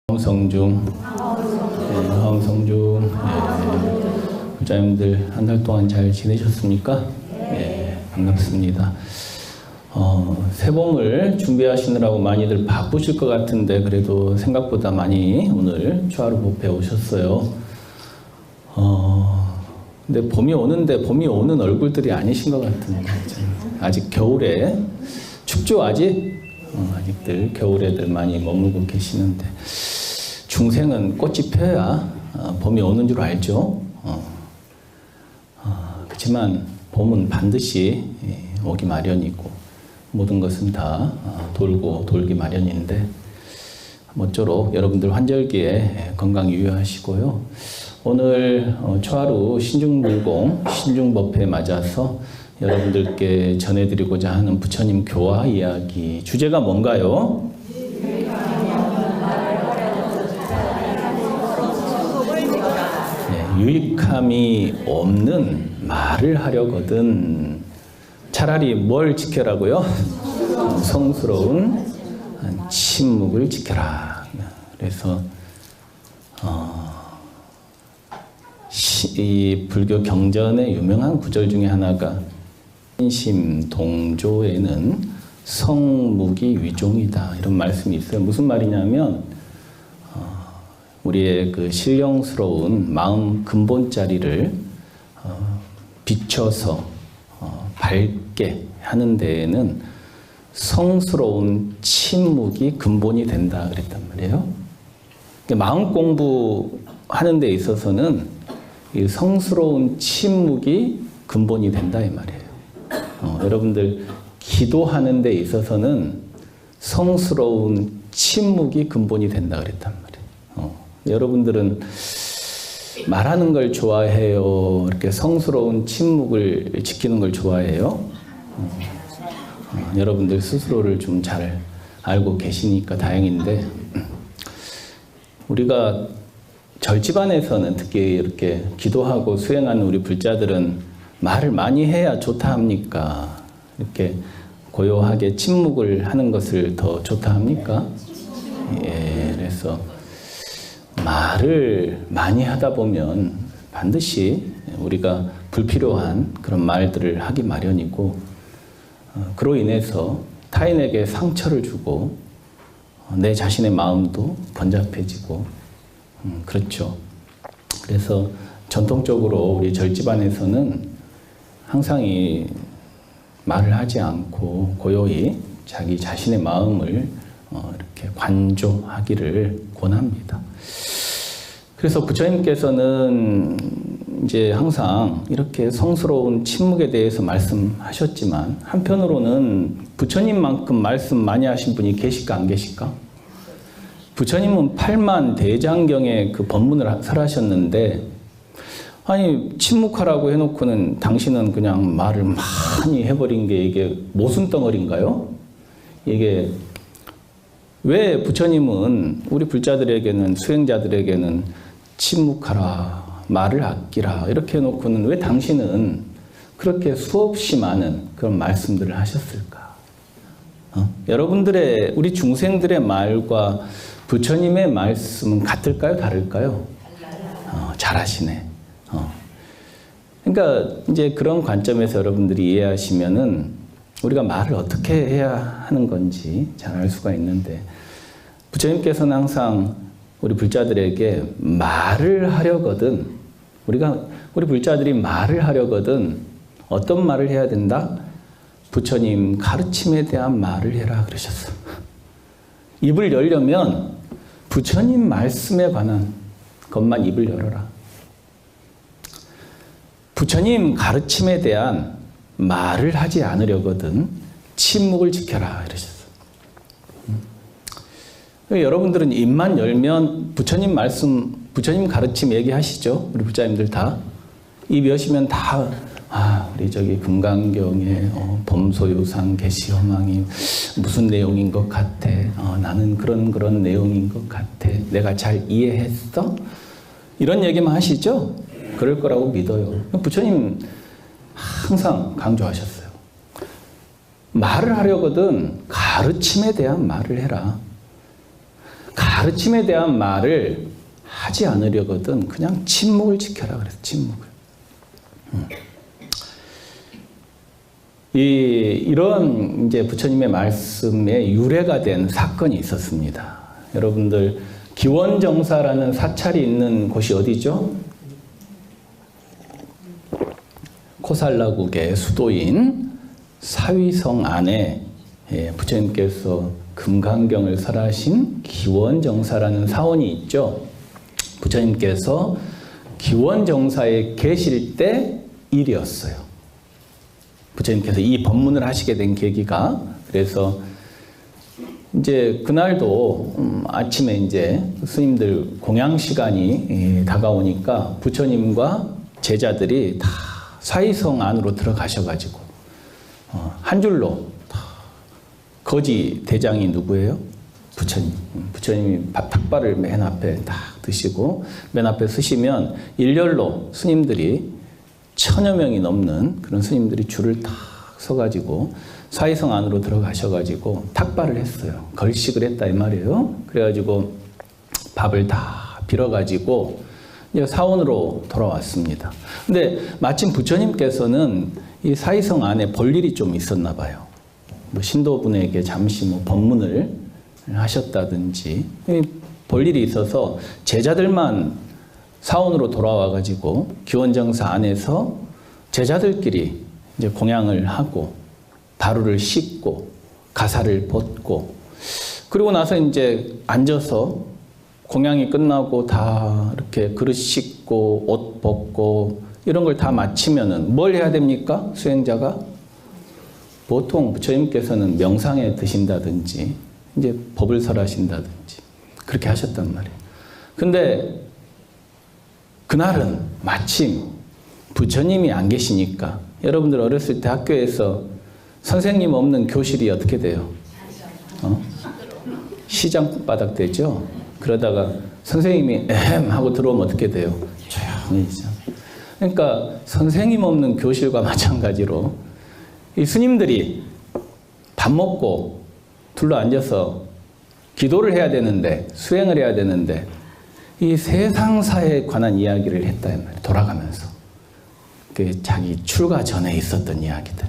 황성중, 부자님들 한 달 동안 잘 지내셨습니까? 반갑습니다. 새봄을 준비하시느라고 많이들 바쁘실 것 같은데 그래도 생각보다 많이 오늘 초하루법회 오셨어요. 근데 봄이 오는데 봄이 오는 얼굴들이 아니신 것 같은데 아직 겨울에 춥죠 아직? 아직들 겨울에들 많이 머물고 계시는데 중생은 꽃이 펴야 봄이 오는 줄 알죠. 그렇지만 봄은 반드시 오기 마련이고 모든 것은 다 돌고 돌기 마련인데 모쪼록 여러분들 환절기에 건강 유의하시고요. 오늘 초하루 신중불공 신중법회 맞아서 여러분들께 전해드리고자 하는 부처님 교화 이야기 주제가 뭔가요? 유익함이 없는 말을 하려거든 차라리 뭘 지켜라고요? 성스러운 침묵을 지켜라. 그래서 이 불교 경전의 유명한 구절 중에 하나가 신심 동조에는 성묵이 위종이다 이런 말씀이 있어요. 무슨 말이냐면 우리의 그 신령스러운 마음 근본자리를 비춰서 밝게 하는 데에는 성스러운 침묵이 근본이 된다 그랬단 말이에요. 마음 공부하는 데 있어서는 이 성스러운 침묵이 근본이 된다 이 말이에요. 여러분들 기도하는 데 있어서는 성스러운 침묵이 근본이 된다 그랬단 말이에요. 여러분들은 말하는 걸 좋아해요? 이렇게 성스러운 침묵을 지키는 걸 좋아해요? 여러분들 스스로를 좀 잘 알고 계시니까 다행인데 우리가 절집안에서는 특히 이렇게 기도하고 수행하는 우리 불자들은 말을 많이 해야 좋다 합니까? 이렇게 고요하게 침묵을 하는 것을 더 좋다 합니까? 그래서 말을 많이 하다 보면 반드시 우리가 불필요한 그런 말들을 하기 마련이고 그로 인해서 타인에게 상처를 주고 내 자신의 마음도 번잡해지고 그렇죠. 그래서 전통적으로 우리 절집안에서는 항상 이 말을 하지 않고 고요히 자기 자신의 마음을 이렇게 관조하기를 권합니다. 그래서 부처님께서는 이제 항상 이렇게 성스러운 침묵에 대해서 말씀하셨지만 한편으로는 부처님만큼 말씀 많이 하신 분이 계실까 안 계실까? 부처님은 8만 대장경의 그 법문을 설하셨는데 아니 침묵하라고 해놓고는 당신은 그냥 말을 많이 해버린 게 이게 모순덩어리인가요? 이게 왜 부처님은 우리 불자들에게는 수행자들에게는 침묵하라, 말을 아끼라 이렇게 해놓고는 왜 당신은 그렇게 수없이 많은 그런 말씀들을 하셨을까? 여러분들의 우리 중생들의 말과 부처님의 말씀은 같을까요? 다를까요? 잘하시네. 그러니까 이제 그런 관점에서 여러분들이 이해하시면은 우리가 말을 어떻게 해야 하는 건지 잘 알 수가 있는데 부처님께서는 항상 우리 불자들에게 말을 하려거든 우리 불자들이 말을 하려거든 어떤 말을 해야 된다? 부처님 가르침에 대한 말을 해라 그러셨어. 입을 열려면 부처님 말씀에 관한 것만 입을 열어라. 부처님 가르침에 대한 말을 하지 않으려거든 침묵을 지켜라 이러셨어. 여러분들은 입만 열면 부처님 말씀, 부처님 가르침 얘기하시죠? 우리 불자님들 다. 입 여시면 다 우리 저기 금강경에 범소유상 계시허망이 무슨 내용인 것 같아. 나는 그런 내용인 것 같아. 내가 잘 이해했어? 이런 얘기만 하시죠? 그럴 거라고 믿어요. 부처님 항상 강조하셨어요. 말을 하려거든 가르침에 대한 말을 해라. 가르침에 대한 말을 하지 않으려거든 그냥 침묵을 지켜라 그래서 침묵을. 이런 이제 부처님의 말씀에 유래가 된 사건이 있었습니다. 여러분들 기원정사라는 사찰이 있는 곳이 어디죠? 코살라국의 수도인 사위성 안에 부처님께서 금강경을 설하신 기원정사라는 사원이 있죠. 부처님께서 기원정사에 계실 때 일이었어요. 부처님께서 이 법문을 하시게 된 계기가 그래서 이제 그날도 아침에 이제 스님들 공양 시간이 다가오니까 부처님과 제자들이 다 사위성 안으로 들어가셔가지고 한 줄로 거지 대장이 누구예요? 부처님. 부처님이 닭발을 맨 앞에 딱 드시고 맨 앞에 서시면 일렬로 스님들이 1000여 명이 넘는 그런 스님들이 줄을 딱 서가지고 사위성 안으로 들어가셔가지고 탁발을 했어요. 걸식을 했다 이 말이에요. 그래가지고 밥을 다 빌어가지고 이제 사원으로 돌아왔습니다. 근데 마침 부처님께서는 이 사위성 안에 볼 일이 좀 있었나 봐요. 뭐 신도분에게 잠시 뭐 법문을 하셨다든지 볼 일이 있어서 제자들만 사원으로 돌아와가지고 기원정사 안에서 제자들끼리 이제 공양을 하고 다루를 씻고 가사를 벗고 그리고 나서 이제 앉아서 공양이 끝나고 다 이렇게 그릇 씻고 옷 벗고 이런 걸 다 마치면은 뭘 해야 됩니까? 수행자가 보통 부처님께서는 명상에 드신다든지 이제 법을 설하신다든지 그렇게 하셨단 말이에요. 근데 그날은 마침 부처님이 안 계시니까 여러분들 어렸을 때 학교에서 선생님 없는 교실이 어떻게 돼요? 시장바닥 되죠? 그러다가 선생님이 에헴 하고 들어오면 어떻게 돼요? 조용해지죠. 그러니까 선생님 없는 교실과 마찬가지로 이 스님들이 밥 먹고 둘러앉아서 기도를 해야 되는데 수행을 해야 되는데 이 세상사에 관한 이야기를 했다 이 말이에요. 돌아가면서 그 자기 출가 전에 있었던 이야기들.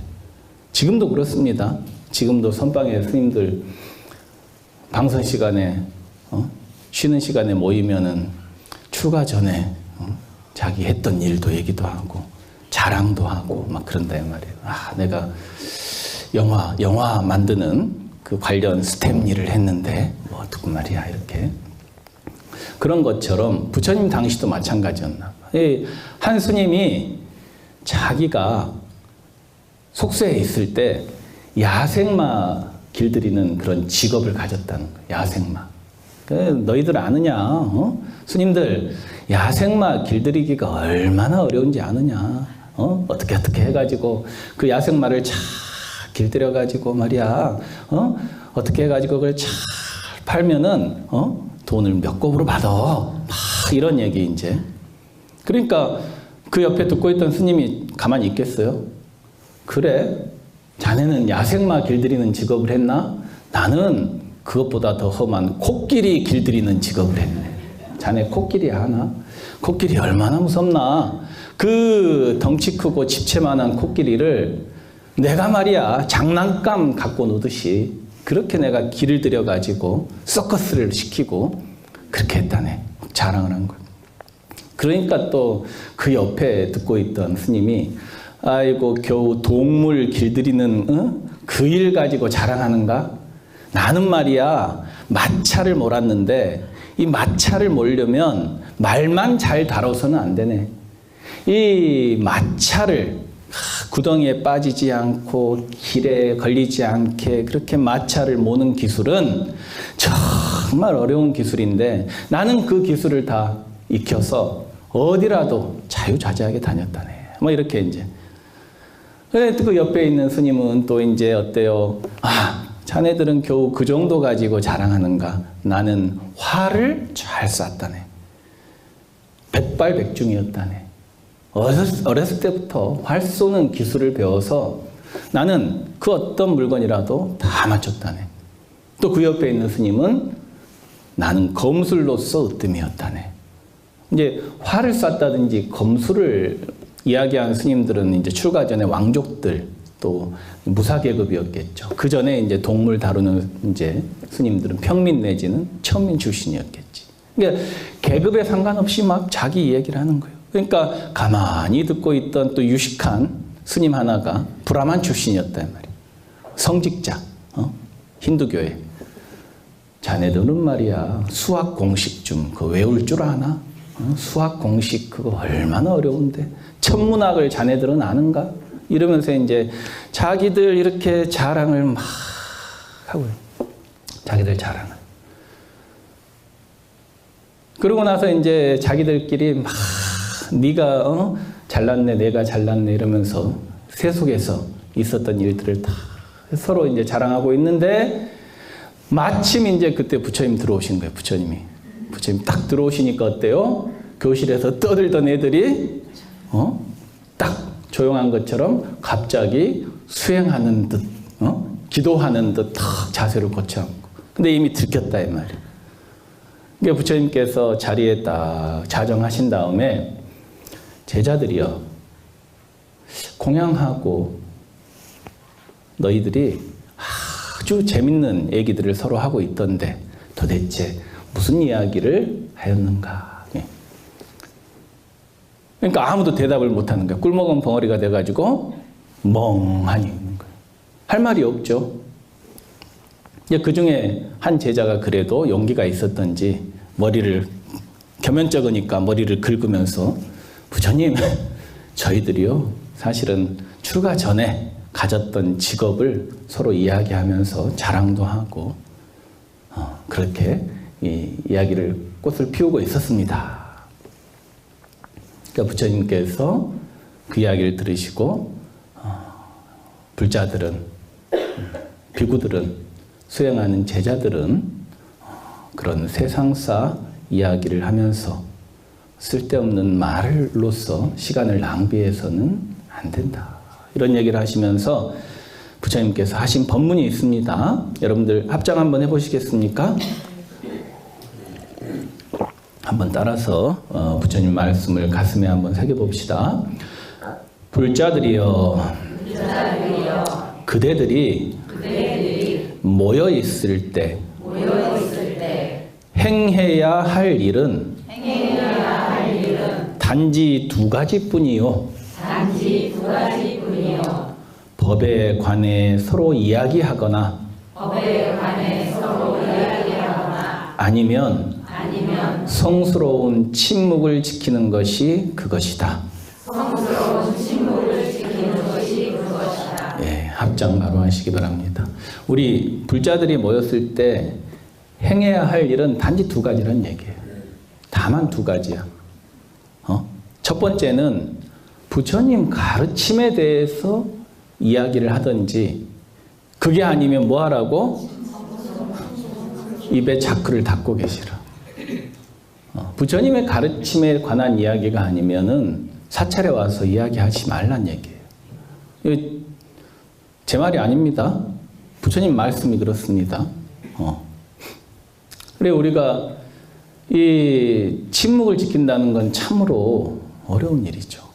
지금도 그렇습니다. 지금도 선방의 스님들 방선 시간에 쉬는 시간에 모이면은 출가 전에 자기 했던 일도 얘기도 하고 자랑도 하고 막 그런다 이 말이에요. 아, 내가 영화 만드는 그 관련 스텝 일을 했는데 뭐 어떻게 말이야 이렇게. 그런 것처럼 부처님 당시도 마찬가지였나. 한 스님이 자기가 속세에 있을 때 야생마 길들이는 그런 직업을 가졌다는 거예요. 야생마. 너희들 아느냐? 스님들 야생마 길들이기가 얼마나 어려운지 아느냐? 어떻게 해가지고 그 야생마를 잘 길들여가지고 말이야. 어떻게 해가지고 그걸 잘 팔면은 돈을 몇 곱으로 받아. 막 이런 얘기 이제. 그러니까 그 옆에 듣고 있던 스님이 가만히 있겠어요? 그래? 자네는 야생마 길들이는 직업을 했나? 나는 그것보다 더 험한 코끼리 길들이는 직업을 했네. 자네 코끼리 아나? 코끼리 얼마나 무섭나? 그 덩치 크고 집채만한 코끼리를 내가 말이야 장난감 갖고 노듯이 그렇게 내가 길을 들여가지고 서커스를 시키고 그렇게 했다네. 자랑을 한 거예요. 그러니까 또 그 옆에 듣고 있던 스님이 아이고 겨우 동물 길들이는 그 일 가지고 자랑하는가? 나는 말이야 마차를 몰았는데 이 마차를 몰려면 말만 잘 다뤄서는 안 되네. 이 마차를 구덩이에 빠지지 않고 길에 걸리지 않게 그렇게 마차를 모는 기술은 정말 어려운 기술인데 나는 그 기술을 다 익혀서 어디라도 자유자재하게 다녔다네. 뭐 이렇게 이제. 그 옆에 있는 스님은 또 이제 어때요? 아, 자네들은 겨우 그 정도 가지고 자랑하는가? 나는 활을 잘 쐈다네. 백발백중이었다네. 어렸을 때부터 활 쏘는 기술을 배워서 나는 그 어떤 물건이라도 다 맞췄다네. 또 그 옆에 있는 스님은 나는 검술로서 으뜸이었다네. 이제 활을 쐈다든지 검술을 이야기한 스님들은 이제 출가 전에 왕족들 또 무사계급이었겠죠. 그 전에 이제 동물 다루는 이제 스님들은 평민 내지는 천민 출신이었겠지. 그러니까 계급에 상관없이 막 자기 이야기를 하는 거예요. 그러니까 가만히 듣고 있던 또 유식한 스님 하나가 브라만 출신이었단 말이에요. 성직자, 힌두교에. 자네들은 말이야 수학 공식 좀 그 외울 줄 아나? 수학 공식 그거 얼마나 어려운데 천문학을 자네들은 아는가? 이러면서 이제 자기들 이렇게 자랑을 막 하고요. 자기들 자랑을. 그러고 나서 이제 자기들끼리 막 네가 잘났네, 내가 잘났네 이러면서 세속에서 있었던 일들을 다 서로 이제 자랑하고 있는데 마침 이제 그때 부처님 들어오신 거예요. 부처님 딱 들어오시니까 어때요? 교실에서 떠들던 애들이 딱 조용한 것처럼 갑자기 수행하는 듯, 기도하는 듯 탁 자세를 고쳐앉고. 근데 이미 들켰다 이 말이에요. 그러니까 부처님께서 자리에 딱 자정하신 다음에 제자들이요, 공양하고 너희들이 아주 재밌는 얘기들을 서로 하고 있던데 도대체 무슨 이야기를 하였는가? 그러니까 아무도 대답을 못하는 거예요. 꿀먹은 벙어리가 돼가지고 멍하니 있는 거예요. 할 말이 없죠. 그 중에 한 제자가 그래도 용기가 있었던지 머리를 겸연쩍으니까 머리를 긁으면서 부처님, 저희들이요 사실은 출가 전에 가졌던 직업을 서로 이야기하면서 자랑도 하고 그렇게 이야기를 꽃을 피우고 있었습니다. 그러니까 부처님께서 그 이야기를 들으시고 불자들은, 비구들은, 수행하는 제자들은 그런 세상사 이야기를 하면서 쓸데없는 말로서 시간을 낭비해서는 안 된다. 이런 얘기를 하시면서 부처님께서 하신 법문이 있습니다. 여러분들 합장 한번 해보시겠습니까? 한번 따라서 부처님 말씀을 가슴에 한번 새겨봅시다. 불자들이여, 그대들이 모여 있을 때 행해야 할 일은 단지 두 가지뿐이요. 법에 관해 서로 이야기하거나 아니면 성스러운 침묵을 지키는 것이 그것이다. 예, 합장 바로 하시기 바랍니다. 우리 불자들이 모였을 때 행해야 할 일은 단지 두 가지란 얘기예요. 다만 두 가지야. 첫 번째는 부처님 가르침에 대해서 이야기를 하든지, 그게 아니면 뭐 하라고? 입에 자크를 닫고 계시라. 부처님의 가르침에 관한 이야기가 아니면은 사찰에 와서 이야기하지 말란 얘기예요. 제 말이 아닙니다. 부처님 말씀이 그렇습니다. 그래, 우리가 이 침묵을 지킨다는 건 참으로 어려운 일이죠.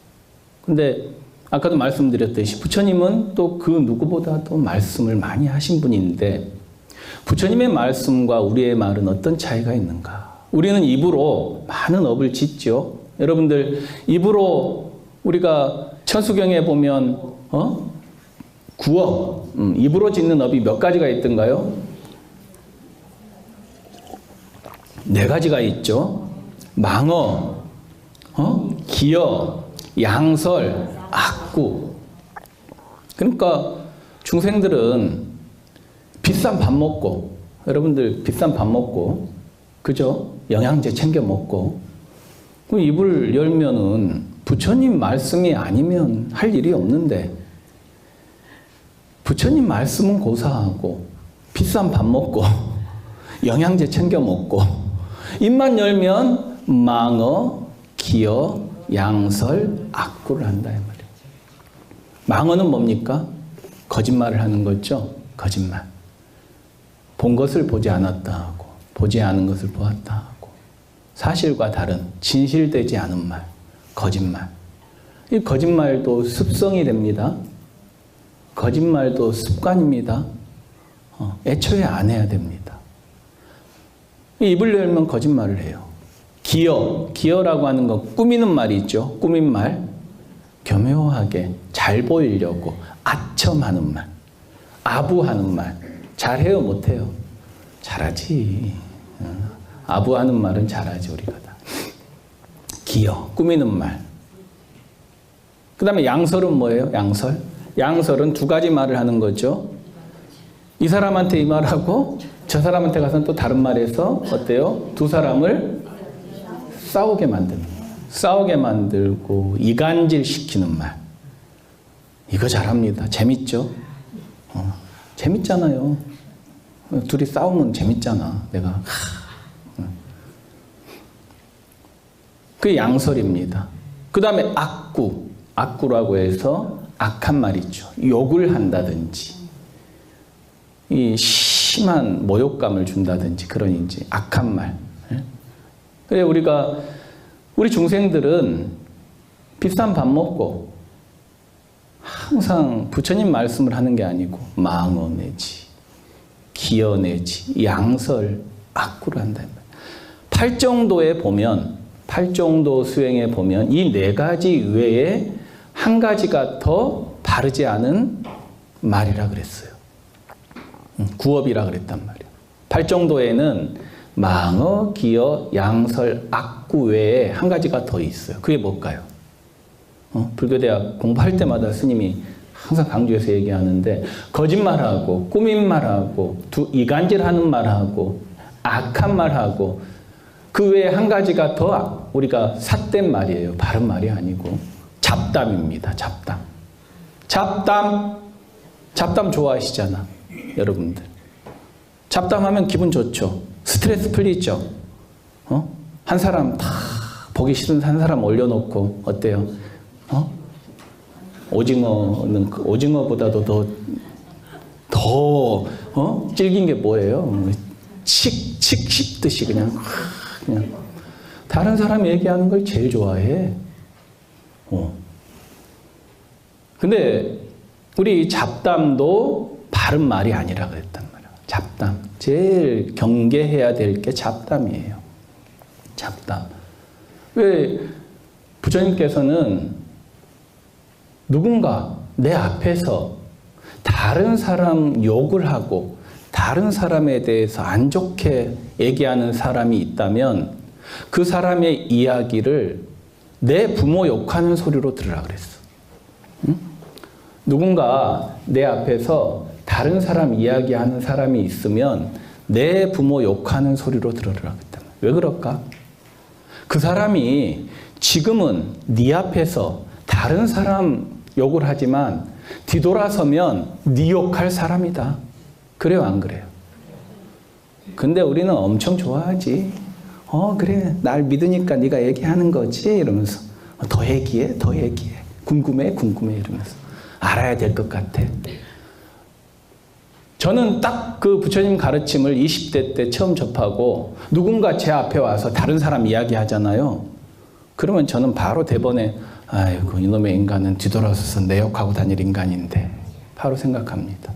근데 아까도 말씀드렸듯이 부처님은 또 그 누구보다도 말씀을 많이 하신 분인데 부처님의 말씀과 우리의 말은 어떤 차이가 있는가? 우리는 입으로 많은 업을 짓죠. 여러분들 입으로 우리가 천수경에 보면 구업, 입으로 짓는 업이 몇 가지가 있던가요? 4가지가 있죠. 망어, 기여, 양설, 악구. 그러니까 중생들은 비싼 밥 먹고, 여러분들 비싼 밥 먹고, 그죠? 영양제 챙겨 먹고, 그 입을 열면은 부처님 말씀이 아니면 할 일이 없는데, 부처님 말씀은 고사하고, 비싼 밥 먹고, 영양제 챙겨 먹고, 입만 열면 망어, 기여, 양설, 악구를 한다 이 말이에요. 망어는 뭡니까? 거짓말을 하는 거죠. 거짓말. 본 것을 보지 않았다 하고, 보지 않은 것을 보았다 하고, 사실과 다른 진실되지 않은 말, 거짓말. 이 거짓말도 습성이 됩니다. 거짓말도 습관입니다. 애초에 안 해야 됩니다. 입을 열면 거짓말을 해요. 기어라고 하는 건 꾸미는 말이 있죠. 꾸민 말. 교묘하게 잘 보이려고 아첨하는 말, 아부하는 말. 잘해요, 못해요? 잘하지. 아부하는 말은 잘하지, 우리가 다. 꾸미는 말. 그 다음에 양설은 뭐예요? 양설은 두 가지 말을 하는 거죠. 이 사람한테 이 말하고 저 사람한테 가서는 또 다른 말해서 어때요? 두 사람을 싸우게 만듭니다. 싸우게 만들고 이간질 시키는 말. 이거 잘합니다. 재밌죠? 재밌잖아요. 둘이 싸우면 재밌잖아. 그게 양설입니다. 그 다음에 악구라고 해서 악한 말 있죠. 욕을 한다든지, 이 심한 모욕감을 준다든지, 그런 이제 악한 말. 그래, 우리 중생들은 비싼 밥 먹고 항상 부처님 말씀을 하는 게 아니고 망언내지, 기어내지, 양설, 악구를 한다. 팔정도 수행에 보면 이 네 가지 외에 한 가지가 더 바르지 않은 말이라 그랬어요. 구업이라 그랬단 말이에요. 팔정도에는 망어, 기어, 양설, 악구 외에 한 가지가 더 있어요. 그게 뭘까요? 불교대학 공부할 때마다 스님이 항상 강조해서 얘기하는데, 거짓말하고 꾸민 말하고 이간질하는 말하고 악한 말하고 그 외에 한 가지가 더 우리가 삿된 말이에요. 바른 말이 아니고 잡담입니다. 잡담 좋아하시잖아, 여러분들. 잡담하면 기분 좋죠. 스트레스 풀리죠. 한 사람 다 보기 싫은 한 사람 올려놓고 어때요? 오징어보다도 더 질긴 게 뭐예요? 칙 씹듯이 그냥 다른 사람 얘기하는 걸 제일 좋아해. 근데 우리 잡담도 바른 말이 아니라 그랬단 말이야. 잡담. 제일 경계해야 될 게 잡담이에요. 잡담. 왜 부처님께서는 누군가 내 앞에서 다른 사람 욕을 하고 다른 사람에 대해서 안 좋게 얘기하는 사람이 있다면 그 사람의 이야기를 내 부모 욕하는 소리로 들으라 그랬어. 응? 누군가 내 앞에서 다른 사람 이야기하는 사람이 있으면 내 부모 욕하는 소리로 들으라 그랬단 말이야. 왜 그럴까? 그 사람이 지금은 네 앞에서 다른 사람 욕을 하지만 뒤돌아서면 네 욕할 사람이다. 그래요, 안 그래요? 근데 우리는 엄청 좋아하지. 그래, 날 믿으니까 네가 얘기하는 거지 이러면서 더 얘기해 궁금해 이러면서 알아야 될 것 같아. 저는 딱 그 부처님 가르침을 20대 때 처음 접하고 누군가 제 앞에 와서 다른 사람 이야기하잖아요. 그러면 저는 바로 대번에 아이고, 이놈의 인간은 뒤돌아서서 내 욕하고 다닐 인간인데 바로 생각합니다.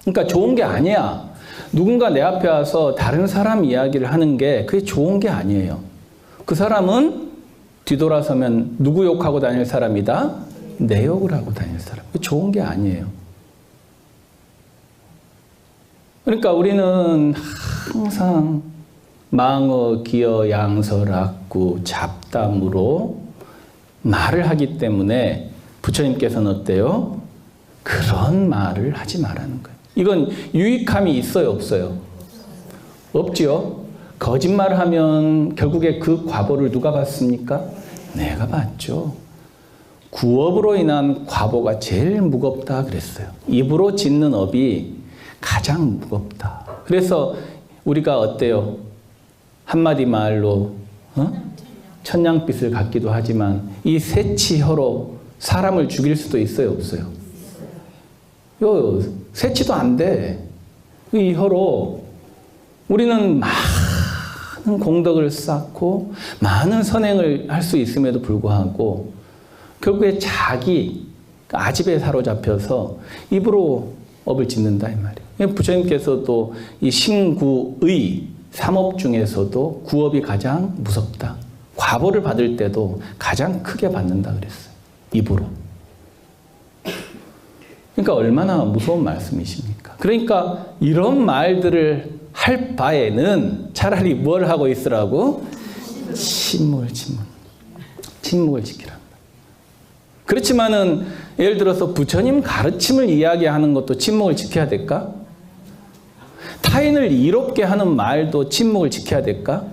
그러니까 좋은 게 아니야. 누군가 내 앞에 와서 다른 사람 이야기를 하는 게 그게 좋은 게 아니에요. 그 사람은 뒤돌아서면 누구 욕하고 다닐 사람이다? 내 욕을 하고 다닐 사람. 그게 좋은 게 아니에요. 그러니까 우리는 항상 망어, 기어, 양설, 악구, 잡담으로 말을 하기 때문에 부처님께서는 어때요? 그런 말을 하지 말라는 거예요. 이건 유익함이 있어요, 없어요? 없지요. 거짓말을 하면 결국에 그 과보를 누가 받습니까? 내가 받죠. 구업으로 인한 과보가 제일 무겁다 그랬어요. 입으로 짓는 업이 가장 무겁다. 그래서 우리가 어때요? 한마디 말로 천냥빚을 갖기도 하지만 이 세치혀로 사람을 죽일 수도 있어요, 없어요? 세치도 안 돼. 이 혀로 우리는 많은 공덕을 쌓고 많은 선행을 할 수 있음에도 불구하고 결국에 자기 아집에 사로잡혀서 입으로 업을 짓는다 이 말이에요. 부처님께서도 이 신구의 삼업 중에서도 구업이 가장 무섭다. 과보를 받을 때도 가장 크게 받는다 그랬어요. 입으로. 그러니까 얼마나 무서운 말씀이십니까? 그러니까 이런 말들을 할 바에는 차라리 뭘 하고 있으라고? 침묵을 지키라. 그렇지만은 예를 들어서 부처님 가르침을 이야기하는 것도 침묵을 지켜야 될까? 타인을 이롭게 하는 말도 침묵을 지켜야 될까?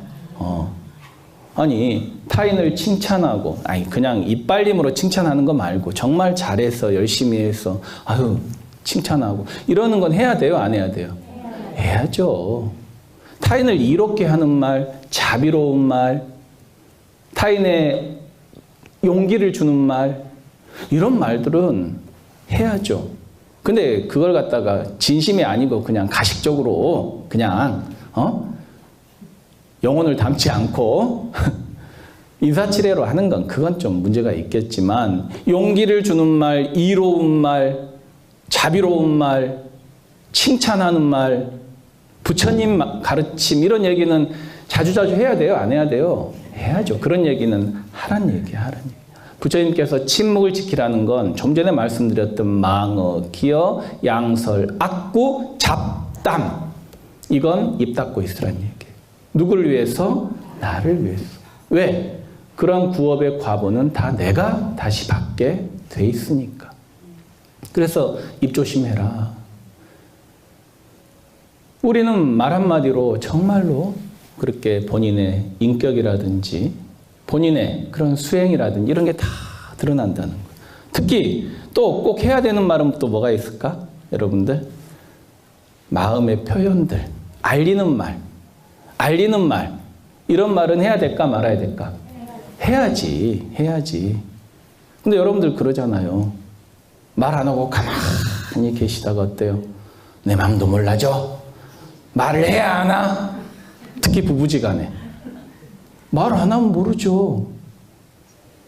아니 타인을 칭찬하고 그냥 이빨림으로 칭찬하는 거 말고 정말 잘해서 열심히 해서 아유 칭찬하고 이러는 건 해야 돼요? 안 해야 돼요? 해야죠. 타인을 이롭게 하는 말, 자비로운 말, 타인의 용기를 주는 말 이런 말들은 해야죠. 근데 그걸 갖다가 진심이 아니고 그냥 가식적으로 그냥 영혼을 담지 않고 인사치레로 하는 건 그건 좀 문제가 있겠지만 용기를 주는 말, 이로운 말, 자비로운 말, 칭찬하는 말, 부처님 가르침 이런 얘기는 자주자주 해야 돼요? 안 해야 돼요? 해야죠. 그런 얘기는 하란 얘기야. 부처님께서 침묵을 지키라는 건 좀 전에 말씀드렸던 망어, 기어, 양설, 악구, 잡담 이건 입 닫고 있으란 얘기예요. 누구를 위해서? 나를 위해서. 왜? 그런 구업의 과보는 다 내가 다시 받게 돼 있으니까. 그래서 입 조심해라. 우리는 말 한마디로 정말로 그렇게 본인의 인격이라든지 본인의 그런 수행이라든지 이런 게 다 드러난다는 거예요. 특히 또 꼭 해야 되는 말은 또 뭐가 있을까? 여러분들 마음의 표현들, 알리는 말 이런 말은 해야 될까 말아야 될까? 해야지. 근데 여러분들 그러잖아요. 말 안 하고 가만히 계시다가 어때요? 내 마음도 몰라줘. 말을 해야 하나? 특히 부부지간에 말 안 하면 모르죠.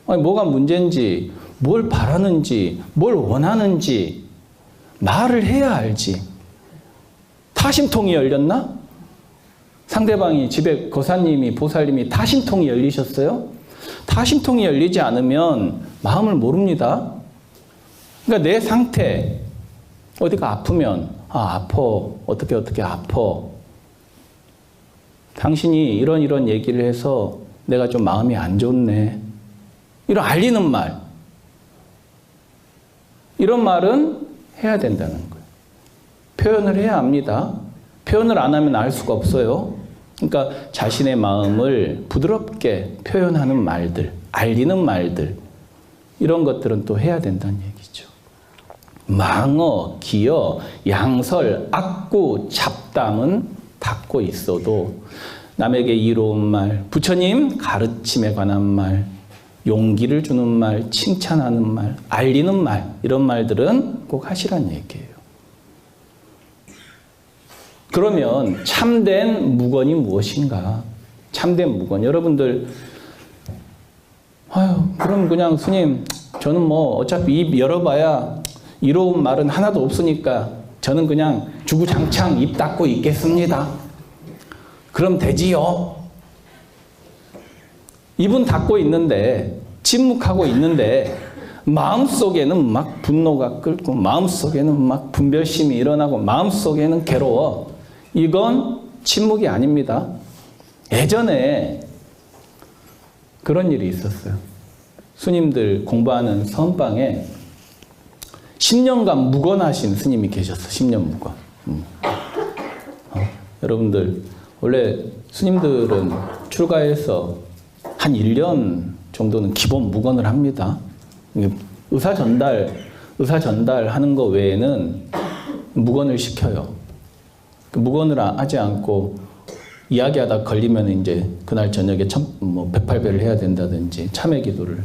아니 뭐가 문제인지, 뭘 바라는지, 뭘 원하는지 말을 해야 알지. 타심통이 열렸나? 상대방이 집에 거사님이 보살님이 타심통이 열리셨어요? 타심통이 열리지 않으면 마음을 모릅니다. 그러니까 내 상태 어디가 아프면 아파 어떻게 아파 당신이 이런 얘기를 해서 내가 좀 마음이 안 좋네 이런 알리는 말 이런 말은 해야 된다는 거예요. 표현을 해야 합니다. 표현을 안 하면 알 수가 없어요. 그러니까 자신의 마음을 부드럽게 표현하는 말들, 알리는 말들 이런 것들은 또 해야 된다는 얘기죠. 망어, 기어, 양설, 악구, 잡담은 닫고 있어도 남에게 이로운 말, 부처님 가르침에 관한 말, 용기를 주는 말, 칭찬하는 말, 알리는 말 이런 말들은 꼭 하시란 얘기예요. 그러면 참된 무건이 무엇인가? 참된 무건. 여러분들 그럼 그냥 스님 저는 뭐 어차피 입 열어봐야 이로운 말은 하나도 없으니까 저는 그냥 주구장창 입 닫고 있겠습니다. 그럼 되지요. 입은 닫고 있는데 침묵하고 있는데 마음속에는 막 분노가 끓고 마음속에는 막 분별심이 일어나고 마음속에는 괴로워. 이건 침묵이 아닙니다. 예전에 그런 일이 있었어요. 스님들 공부하는 선방에 10년간 무건하신 스님이 계셨어. 10년 무건. 여러분들 원래 스님들은 출가해서 한 1년 정도는 기본 무건을 합니다. 의사 전달하는 거 외에는 무건을 시켜요. 무건을 하지 않고 이야기하다 걸리면 이제 그날 저녁에 108배를 해야 된다든지 참회 기도를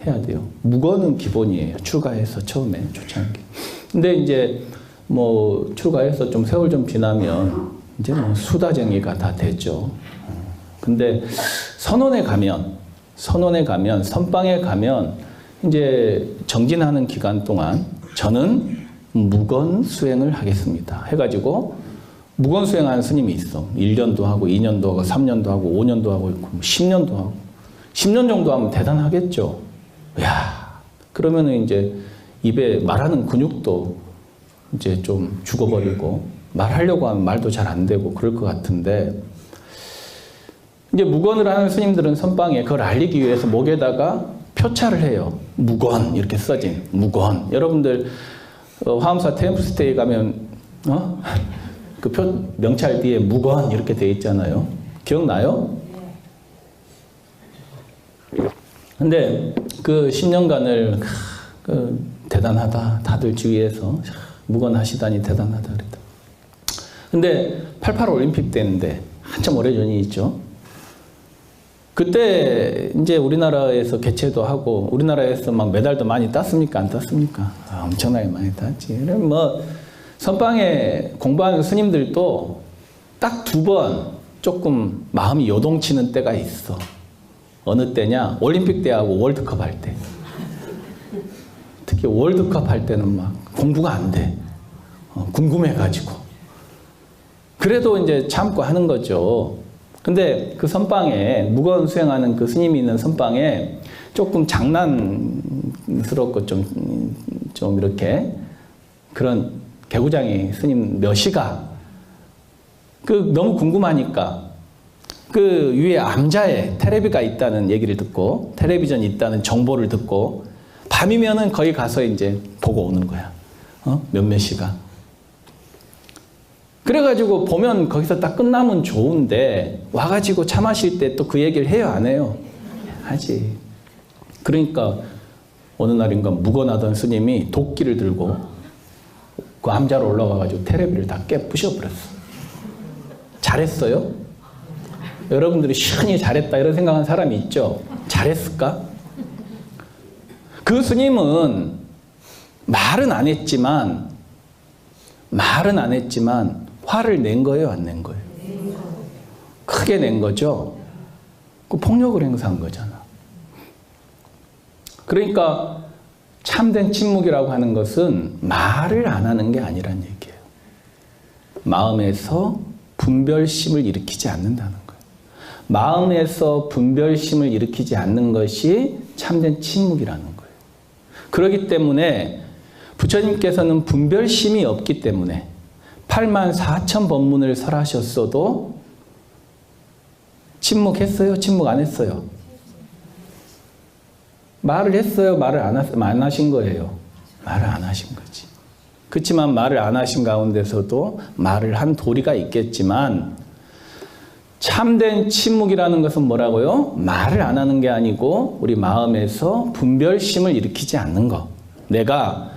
해야 돼요. 무건은 기본이에요. 출가해서 처음에 초창기. 근데 이제 출가해서 좀 세월 좀 지나면 이제 뭐 수다쟁이가 다 됐죠. 근데 선방에 가면 이제 정진하는 기간 동안 저는 무건 수행을 하겠습니다. 해가지고 무건 수행하는 스님이 있어. 1년도 하고 2년도 하고 3년도 하고 5년도 하고 있고 10년도 하고 10년 정도 하면 대단하겠죠. 야, 그러면은 이제 입에 말하는 근육도 이제 좀 죽어버리고 말하려고 하면 말도 잘 안 되고 그럴 것 같은데 이제 무건을 하는 스님들은 선방에 그걸 알리기 위해서 목에다가 표차를 해요. 무건 이렇게 써진 무건. 여러분들 화엄사 템플스테이 가면 그 명찰 뒤에 무건 이렇게 돼 있잖아요. 기억나요? 근데 그 10년간을 대단하다. 다들 주위에서 무건하시다니 대단하다 그랬다. 근데 88 올림픽 때인데 한참 오래전이 있죠. 그때 이제 우리나라에서 개최도 하고 우리나라에서 막 메달도 많이 땄습니까? 안 땄습니까? 엄청나게 많이 땄지. 그럼 뭐 선방에 공부하는 스님들도 딱 2번 조금 마음이 요동치는 때가 있어. 어느 때냐? 올림픽 때하고 월드컵 할 때. 특히 월드컵 할 때는 막 공부가 안 돼. 궁금해가지고. 그래도 이제 참고 하는 거죠. 근데 그 선방에 무건 수행하는 그 스님이 있는 선방에 조금 장난스럽고 좀 이렇게 그런 개구장이 스님 몇이가 너무 궁금하니까 그 위에 암자에 텔레비가 있다는 얘기를 듣고 텔레비전이 있다는 정보를 듣고 밤이면은 거기 가서 이제 보고 오는 거야. 몇몇 시가. 그래가지고 보면 거기서 딱 끝나면 좋은데 와가지고 차 마실 때 또 그 얘기를 해요, 안 해요? 하지. 그러니까 어느 날인가 무건하던 스님이 도끼를 들고 그 암자로 올라가가지고 텔레비를 다 부셔버렸어. 잘했어요? 여러분들이 시원히 잘했다 이런 생각하는 사람이 있죠? 잘했을까? 그 스님은 말은 안 했지만 화를 낸 거예요, 안 낸 거예요? 크게 낸 거죠? 그 폭력을 행사한 거잖아. 그러니까 참된 침묵이라고 하는 것은 말을 안 하는 게 아니란 얘기예요. 마음에서 분별심을 일으키지 않는다는 거예요. 마음에서 분별심을 일으키지 않는 것이 참된 침묵이라는 거예요. 그렇기 때문에 부처님께서는 분별심이 없기 때문에 84,000 법문을 설하셨어도 침묵했어요? 침묵 안 했어요? 말을 했어요? 말을 안 하신 거예요? 말을 안 하신 거지. 그렇지만 말을 안 하신 가운데서도 말을 한 도리가 있겠지만 참된 침묵이라는 것은 뭐라고요? 말을 안 하는 게 아니고 우리 마음에서 분별심을 일으키지 않는 거. 내가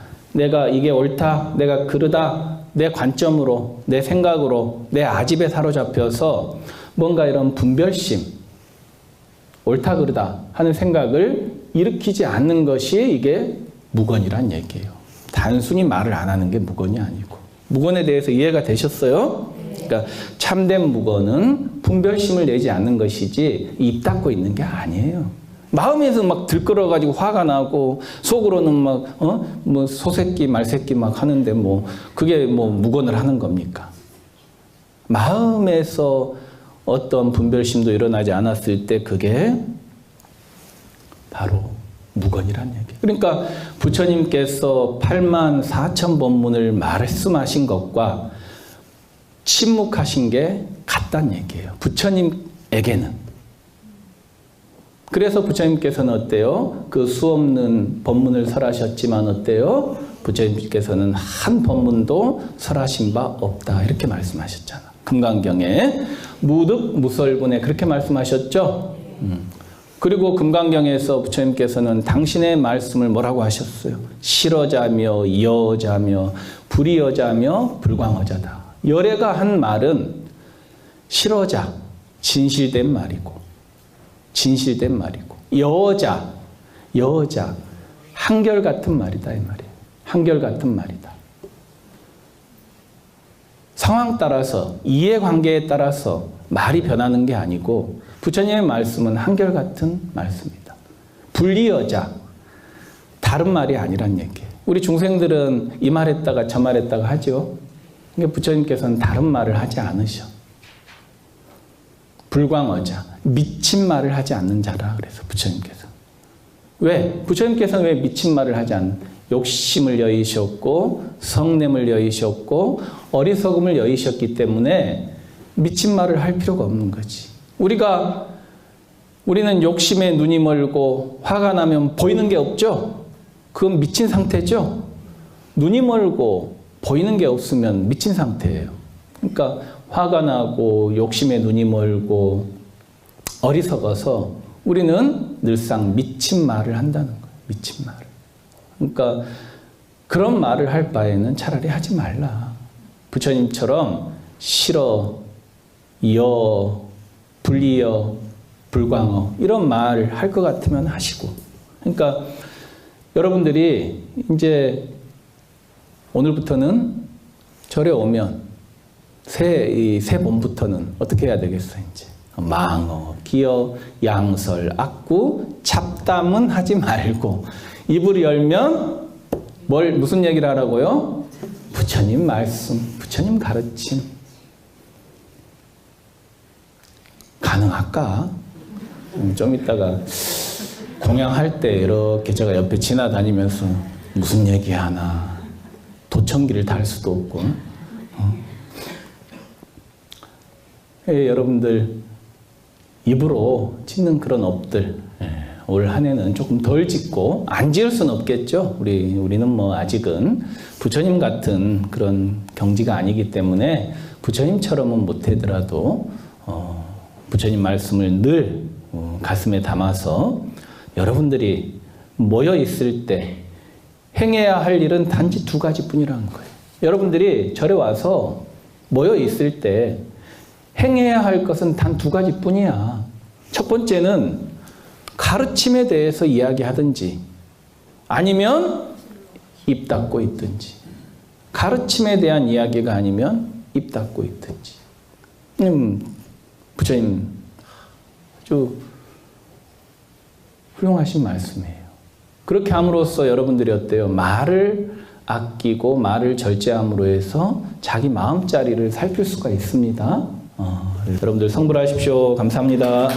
이게 옳다, 내가 그르다, 내 관점으로, 내 생각으로, 내 아집에 사로잡혀서 뭔가 이런 분별심, 옳다 그르다 하는 생각을 일으키지 않는 것이 이게 무건이란 얘기예요. 단순히 말을 안 하는 게 무건이 아니고. 무건에 대해서 이해가 되셨어요? 그러니까 참된 무건은 분별심을 내지 않는 것이지 입 닫고 있는 게 아니에요. 마음에서 막 들끓어가지고 화가 나고 속으로는 막 뭐 소새끼 말새끼 막 하는데 뭐 그게 뭐 무건을 하는 겁니까? 마음에서 어떤 분별심도 일어나지 않았을 때 그게 바로 무건이란 얘기예요. 그러니까 부처님께서 84,000 법문을 말씀하신 것과 침묵하신 게 같다는 얘기예요. 부처님에게는. 그래서 부처님께서는 어때요? 그 수없는 법문을 설하셨지만 어때요? 부처님께서는 한 법문도 설하신 바 없다. 이렇게 말씀하셨잖아. 금강경에 무득무설분에 그렇게 말씀하셨죠? 그리고 금강경에서 부처님께서는 당신의 말씀을 뭐라고 하셨어요? 실어자며 여자며 불이여자며 불광어자다. 열애가 한 말은 실어자, 진실된 말이고 여자, 한결같은 말이다 이 말이에요. 한결같은 말이다. 상황 따라서, 이해관계에 따라서 말이 변하는 게 아니고 부처님의 말씀은 한결같은 말씀입니다. 분리여자, 다른 말이 아니란 얘기예요. 우리 중생들은 이 말했다가 저 말했다가 하죠. 그러니까 부처님께서는 다른 말을 하지 않으셔. 불광어자, 미친 말을 하지 않는 자라 그래서 부처님께서. 왜? 부처님께서는 왜 미친 말을 하지 않는? 욕심을 여의셨고 성냄을 여의셨고 어리석음을 여의셨기 때문에 미친 말을 할 필요가 없는 거지. 우리는 욕심에 눈이 멀고 화가 나면 보이는 게 없죠? 그건 미친 상태죠? 눈이 멀고 보이는 게 없으면 미친 상태예요. 그러니까 화가 나고 욕심에 눈이 멀고 어리석어서 우리는 늘상 미친 말을 한다는 거예요. 미친 말을. 그러니까 그런 말을 할 바에는 차라리 하지 말라. 부처님처럼 싫어, 여, 불리여, 불광어 이런 말을 할 것 같으면 하시고. 그러니까 여러분들이 이제 오늘부터는 절에 오면 새 봄부터는 어떻게 해야 되겠어 이제. 망어, 기어, 양설, 악구, 잡담은 하지 말고 입을 열면 무슨 얘기를 하라고요? 부처님 말씀, 부처님 가르침. 가능할까? 좀 이따가 공양할 때 이렇게 제가 옆에 지나다니면서 무슨 얘기 하나 도청기를 달 수도 없고 여러분들 입으로 짓는 그런 업들 올 한 해는 조금 덜 짓고 안 지을 수는 없겠죠. 우리는 뭐 아직은 부처님 같은 그런 경지가 아니기 때문에 부처님처럼은 못하더라도 부처님 말씀을 늘 가슴에 담아서 여러분들이 모여 있을 때 행해야 할 일은 단지 두 가지뿐이라는 거예요. 여러분들이 절에 와서 모여 있을 때 행해야 할 것은 단 두 가지뿐이야. 첫 번째는 가르침에 대해서 이야기하든지 아니면 입 닫고 있든지. 가르침에 대한 이야기가 아니면 입 닫고 있든지. 부처님 아주 훌륭하신 말씀이에요. 그렇게 함으로써 여러분들이 어때요? 말을 아끼고 말을 절제함으로 해서 자기 마음자리를 살필 수가 있습니다. 여러분들 성불하십시오. 감사합니다.